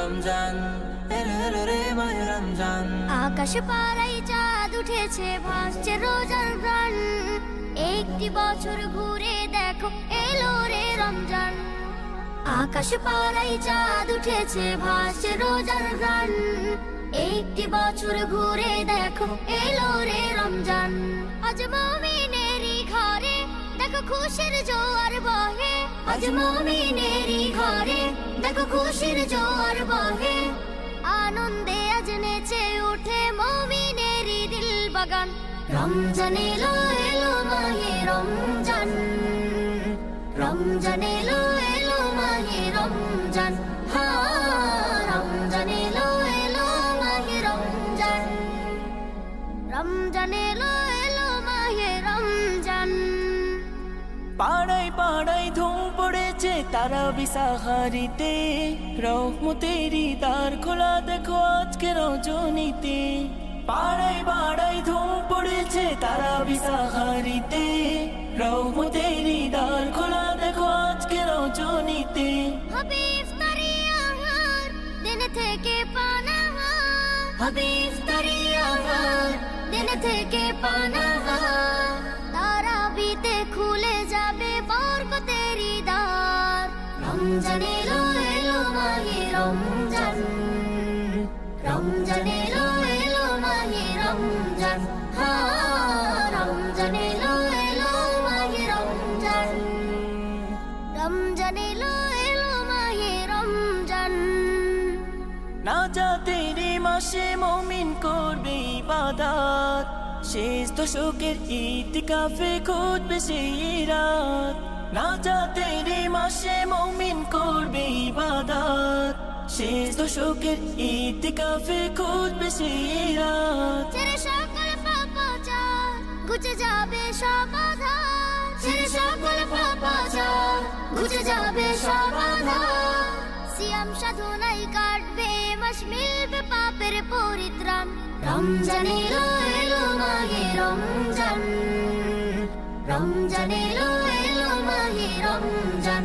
রমজান, এলো এলো রে মাহে রমজান। আকাশ পাড়ায় চাঁদ উঠেছে, ভাসছে রোজার প্রাণ। একটি বছর ঘুরে দেখো, এলো রে রমজান। আকাশ পাড়ায় চাঁদ উঠেছে, ভাসছে রোজার প্রাণ। একটি বছর ঘুরে দেখো, এলো রে রমজান। আজ মুমিনেরই ঘরে দেখো খুশির জোয়ার বহে। আজ মুমিনেরই ঘরে দেখো খুশির জোয়ার বহে। আনন্দে আজ নেচে উঠে মুমিনেরই দিল বাগান। রমজান এলো এলো মাহে রমজান, রমজান এলো এলো মাহে রমজান। রমজান এলো এলো মাহে রমজান, রমজান এলো এলো মাহে রমজান। পাড়ায় পাড়ায় ধুম পড়েছে তারাবি সাহারিতে, রহমতেরই দ্বার খোলা দেখো আজকে রজনীতে। পাড়ায় পাড়ায় ধুম পড়েছে তারাবি সাহারিতে, রহমতেরই দ্বার খোলা দেখো আজকে রজনীতে। হবে ইফতারি আহার, দিন থেকে পানাহার। হবে ইফতারি আহার, দিন থেকে পানাহার। তারাবিতে খুলে যাবে বরকতেরই দ্বার। রমজান এলো এলো মাহে রমজান, রমজান এলো এলো মাহে রমজান। রমজান এলো এলো মাহে রমজান, রমজান এলো এলো মাহে রমজান। নাজাতের মাসে মুমিন করবে ইবাদত, শেষ দশকের ইতিকাফে খুঁজবে সেই রাত। নাজাতের মাসে মুমিন করবে ইবাদত, শেষ দশকের ইতিকাফে খুঁজবে সেই রাত। ছেড়ে সকল পাপাচার ঘুচে যাবে সব আধার। ছেড়ে সকল পাপাচার ঘুচে যাবে সব আধার। সিয়াম সাধনাই কাটবে মাস, মিলবে পাপের পরিত্রাণ। রমজান এলো এলো মাহে রমজান, রমজান এলো এলো মাহে রমজান।